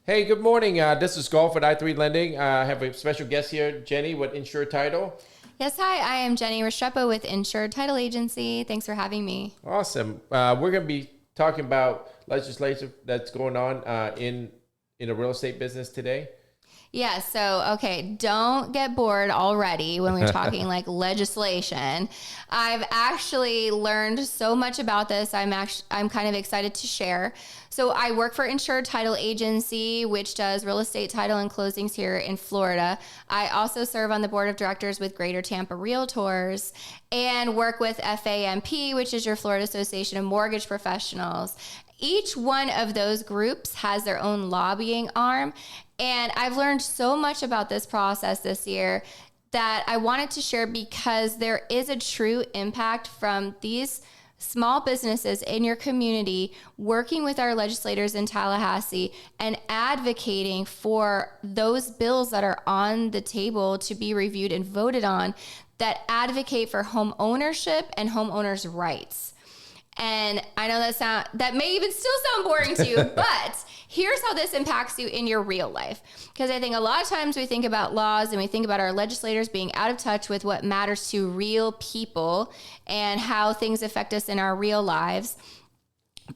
Hey, good morning. This is Golf at I3 Lending. I have a special guest here, Jenny with Insured Title. Yes, hi, I am Jenny Restrepo with Insured Title Agency. Thanks for having me. Awesome. We're going to be talking about legislation that's going on in the real estate business today. Yeah, so okay, don't get bored already when we're talking like legislation. I've actually learned so much about this. I'm kind of excited to share. So I work for Insured Title Agency, which does real estate title and closings here in Florida. I also serve on the board of directors with Greater Tampa Realtors and work with FAMP, which is your Florida Association of Mortgage Professionals. Each one of those groups has their own lobbying arm. And I've learned so much about this process this year that I wanted to share because there is a true impact from these small businesses in your community working with our legislators in Tallahassee and advocating for those bills that are on the table to be reviewed and voted on that advocate for home ownership and homeowners' rights. And I know that may even still sound boring to you, but here's how this impacts you in your real life. Because I think a lot of times we think about laws and we think about our legislators being out of touch with what matters to real people and how things affect us in our real lives.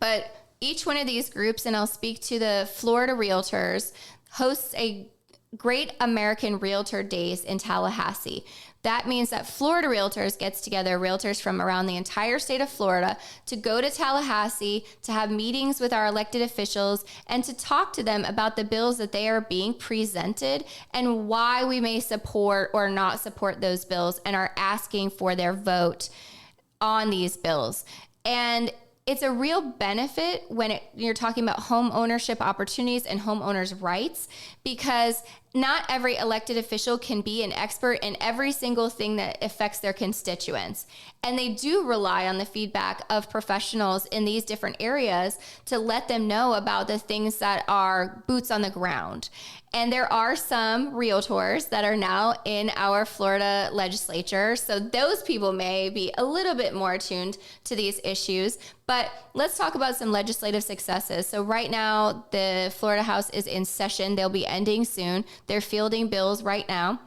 But each one of these groups, and I'll speak to the Florida Realtors, hosts a Great American Realtor Days in Tallahassee. That means that Florida Realtors gets together, realtors from around the entire state of Florida, to go to Tallahassee to have meetings with our elected officials and to talk to them about the bills that they are being presented and why we may support or not support those bills and are asking for their vote on these bills. And it's a real benefit when you're talking about home ownership opportunities and homeowners' rights, because not every elected official can be an expert in every single thing that affects their constituents. And they do rely on the feedback of professionals in these different areas to let them know about the things that are boots on the ground. And there are some realtors that are now in our Florida legislature. So those people may be a little bit more attuned to these issues. But let's talk about some legislative successes. So right now, the Florida House is in session. They'll be ending soon. They're fielding bills right now.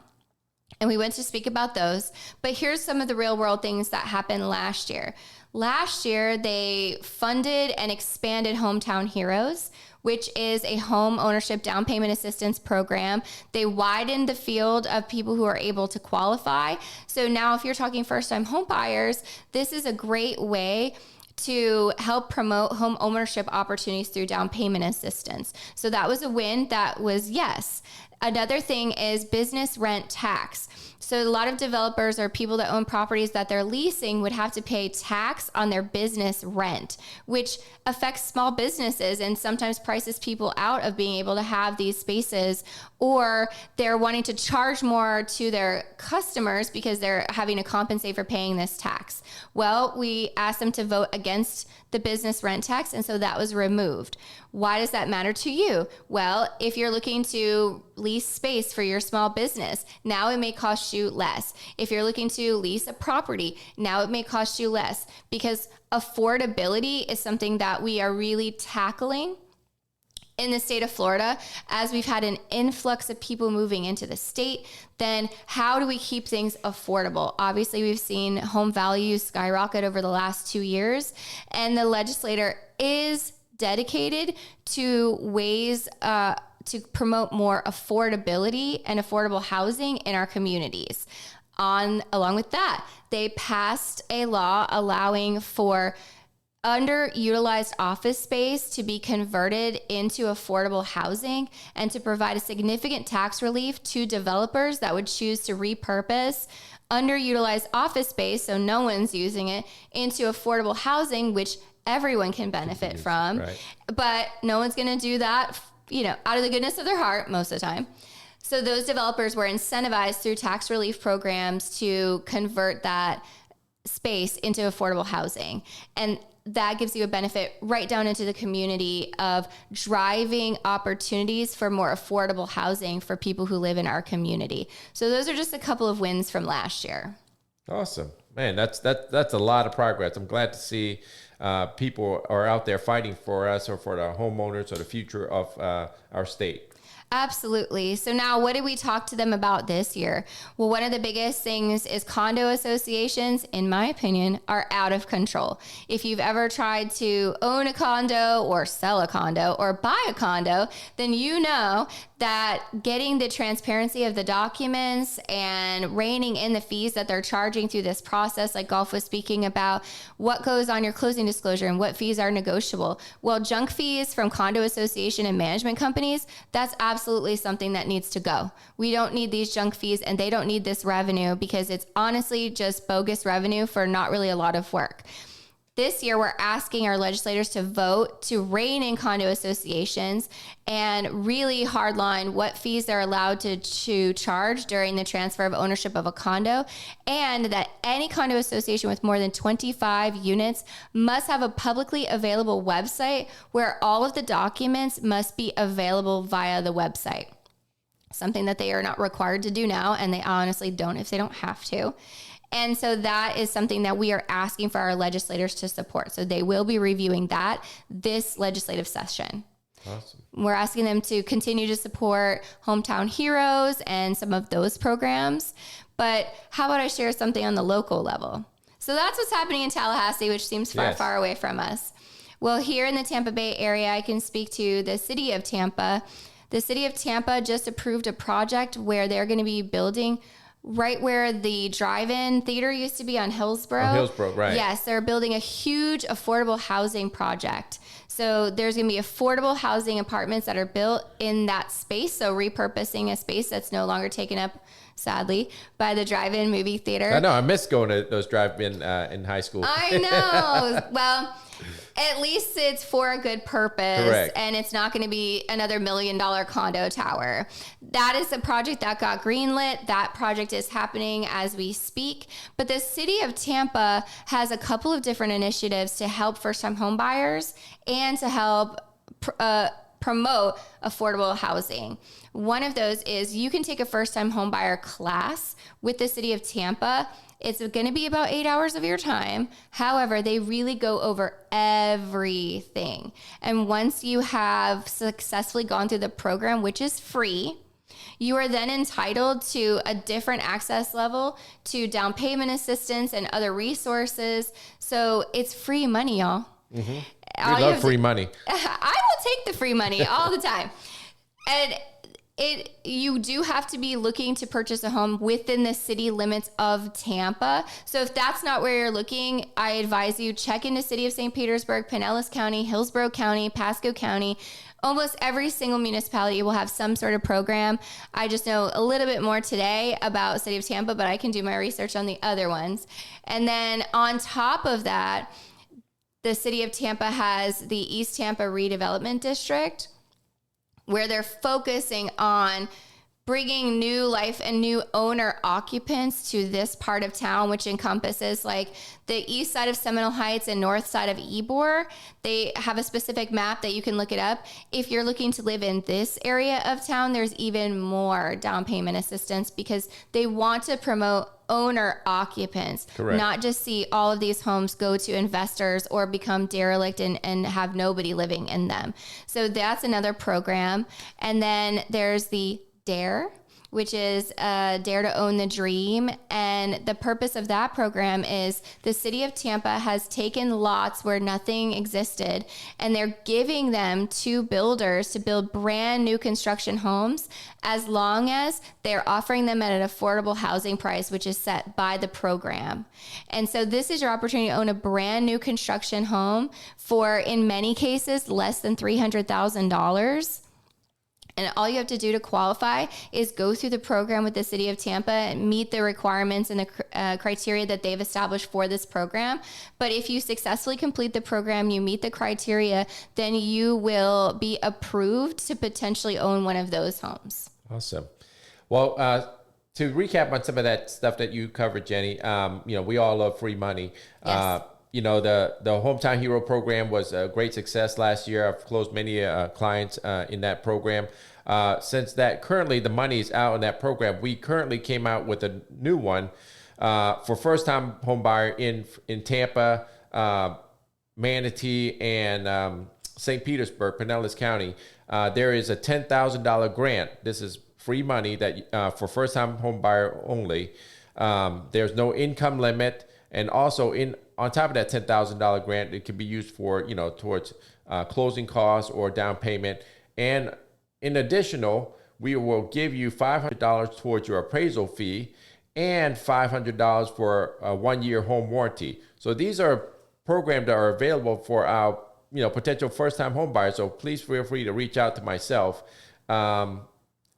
And we went to speak about those. But here's some of the real world things that happened last year. Last year, they funded and expanded Hometown Heroes, which is a home ownership down payment assistance program. They widened the field of people who are able to qualify. So now if you're talking first-time home buyers, this is a great way to help promote home ownership opportunities through down payment assistance. So that was a win. That was yes. Another thing is business rent tax. So a lot of developers or people that own properties that they're leasing would have to pay tax on their business rent, which affects small businesses and sometimes prices people out of being able to have these spaces, or they're wanting to charge more to their customers because they're having to compensate for paying this tax. Well, we asked them to vote against the business rent tax, and so that was removed. Why does that matter to you? Well, if you're looking to lease space for your small business, now it may cost you less. If you're looking to lease a property, now it may cost you less, because affordability is something that we are really tackling in the state of Florida. As we've had an influx of people moving into the state, then how do we keep things affordable? Obviously, we've seen home values skyrocket over the last 2 years, and the legislator is dedicated to ways to promote more affordability and affordable housing in our communities. Along with that, they passed a law allowing for underutilized office space to be converted into affordable housing and to provide a significant tax relief to developers that would choose to repurpose underutilized office space, so no one's using it, into affordable housing, which everyone can benefit from. Right. But no one's going to do that, out of the goodness of their heart most of the time. So those developers were incentivized through tax relief programs to convert that space into affordable housing. And that gives you a benefit right down into the community of driving opportunities for more affordable housing for people who live in our community. So those are just a couple of wins from last year. Awesome. Man, that's a lot of progress. I'm glad to see people are out there fighting for us or for the homeowners or the future of our state. Absolutely. So now what did we talk to them about this year? Well, one of the biggest things is condo associations, in my opinion, are out of control. If you've ever tried to own a condo or sell a condo or buy a condo, then you know that getting the transparency of the documents and reining in the fees that they're charging through this process, like Golf was speaking about, what goes on your closing disclosure and what fees are negotiable. Well, junk fees from condo association and management companies, that's absolutely something that needs to go. We don't need these junk fees and they don't need this revenue because it's honestly just bogus revenue for not really a lot of work. This year, we're asking our legislators to vote to rein in condo associations and really hardline what fees they're allowed to charge during the transfer of ownership of a condo, and that any condo association with more than 25 units must have a publicly available website where all of the documents must be available via the website. Something that they are not required to do now, and they honestly don't if they don't have to. And so that is something that we are asking for our legislators to support. So they will be reviewing that this legislative session. Awesome. We're asking them to continue to support Hometown Heroes and some of those programs. But how about I share something on the local level? So that's what's happening in Tallahassee, which seems far away from us. Well, here in the Tampa Bay area, I can speak to the city of Tampa. The city of Tampa just approved a project where they're going to be building right where the drive-in theater used to be on Hillsborough. On Hillsborough, right. Yes, they're building a huge affordable housing project. So there's going to be affordable housing apartments that are built in that space. So repurposing a space that's no longer taken up, sadly, by the drive-in movie theater. I know. I miss going to those drive-in in high school. I know. Well, at least it's for a good purpose. Correct. And it's not going to be another $1 million condo tower. That is a project that got greenlit. That project is happening as we speak. But the city of Tampa has a couple of different initiatives to help first-time home buyers and to help promote affordable housing. One of those is you can take a first-time home buyer class with the city of Tampa. It's going to be about 8 hours of your time. However, they really go over everything. And once you have successfully gone through the program, which is free, you are then entitled to a different access level to down payment assistance and other resources. So it's free money, y'all. Mm-hmm. We love free money. I will take the free money all the time. And you do have to be looking to purchase a home within the city limits of Tampa. So if that's not where you're looking, I advise you check into City of St. Petersburg, Pinellas County, Hillsborough County, Pasco County. Almost every single municipality will have some sort of program. I just know a little bit more today about City of Tampa, but I can do my research on the other ones. And then on top of that, the City of Tampa has the East Tampa Redevelopment District, where they're focusing on bringing new life and new owner occupants to this part of town, which encompasses like the east side of Seminole Heights and north side of Ybor. They have a specific map that you can look it up. If you're looking to live in this area of town, there's even more down payment assistance because they want to promote owner occupants. Correct. Not just see all of these homes go to investors or become derelict and have nobody living in them. So that's another program. And then there's the DARE, which is Dare to Own the Dream. And the purpose of that program is the city of Tampa has taken lots where nothing existed, and they're giving them to builders to build brand new construction homes as long as they're offering them at an affordable housing price, which is set by the program. And so this is your opportunity to own a brand new construction home for, in many cases, less than $300,000. And all you have to do to qualify is go through the program with the city of Tampa and meet the requirements and the criteria that they've established for this program. But if you successfully complete the program, you meet the criteria, then you will be approved to potentially own one of those homes. Awesome. Well, to recap on some of that stuff that you covered, Jenny, we all love free money. Yes. The Hometown Hero program was a great success last year. I've closed many clients in that program. Since that currently the money is out in that program, we currently came out with a new one for first-time home buyer in Tampa, Manatee, and St. Petersburg, Pinellas County, there is a $10,000 grant. This is free money that for first-time home buyer only. There's no income limit, and also on top of that $10,000 grant, it can be used for towards closing costs or down payment. And in additional, we will give you $500 towards your appraisal fee and $500 for a 1-year home warranty. So these are programs that are available for our potential first-time home buyers. So please feel free to reach out to myself and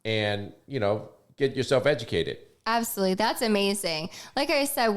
get yourself educated. Absolutely. That's amazing. Like I said,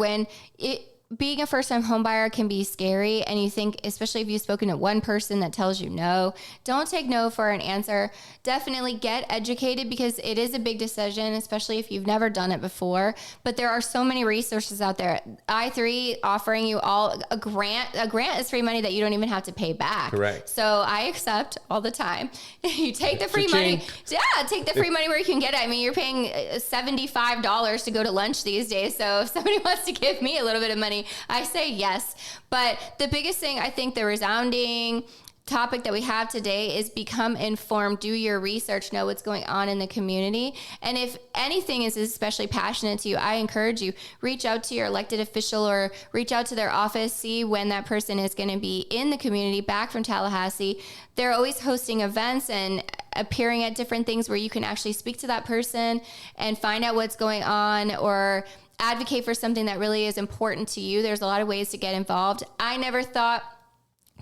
being a first-time home buyer can be scary, and you think, especially if you've spoken to one person that tells you no, don't take no for an answer. Definitely get educated, because it is a big decision, especially if you've never done it before. But there are so many resources out there. I3 offering you all a grant. A grant is free money that you don't even have to pay back. Correct. So I accept all the time. You take the free money. Yeah, take the free money where you can get it. I mean, you're paying $75 to go to lunch these days. So if somebody wants to give me a little bit of money, I say yes. But the biggest thing, I think the resounding topic that we have today is become informed, do your research, know what's going on in the community. And if anything is especially passionate to you, I encourage you, reach out to your elected official or reach out to their office, see when that person is going to be in the community back from Tallahassee. They're always hosting events and appearing at different things where you can actually speak to that person and find out what's going on, or advocate for something that really is important to you. There's a lot of ways to get involved. I never thought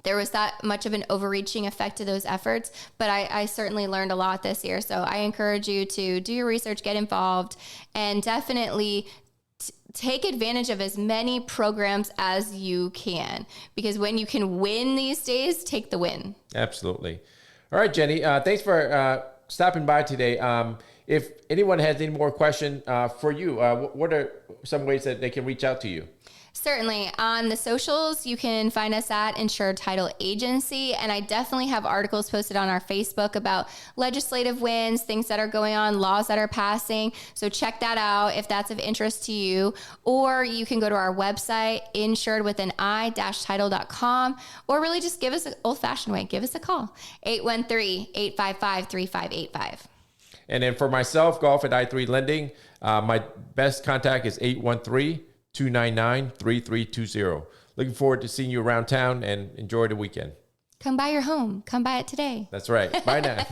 there was that much of an overreaching effect to those efforts, but I certainly learned a lot this year. So I encourage you to do your research, get involved, and definitely take advantage of as many programs as you can, because when you can win these days, take the win. Absolutely. All right, Jenny, thanks for stopping by today. If anyone has any more questions for you, what are some ways that they can reach out to you? Certainly. On the socials, you can find us at Insured Title Agency. And I definitely have articles posted on our Facebook about legislative wins, things that are going on, laws that are passing. So check that out if that's of interest to you. Or you can go to our website, insuredwithani-title.com, or really just give us an old-fashioned way. Give us a call, 813-855-3585. And then for myself, Golf at I3 Lending, my best contact is 813-299-3320. Looking forward to seeing you around town, and enjoy the weekend. Come buy your home. Come buy it today. That's right. Bye now.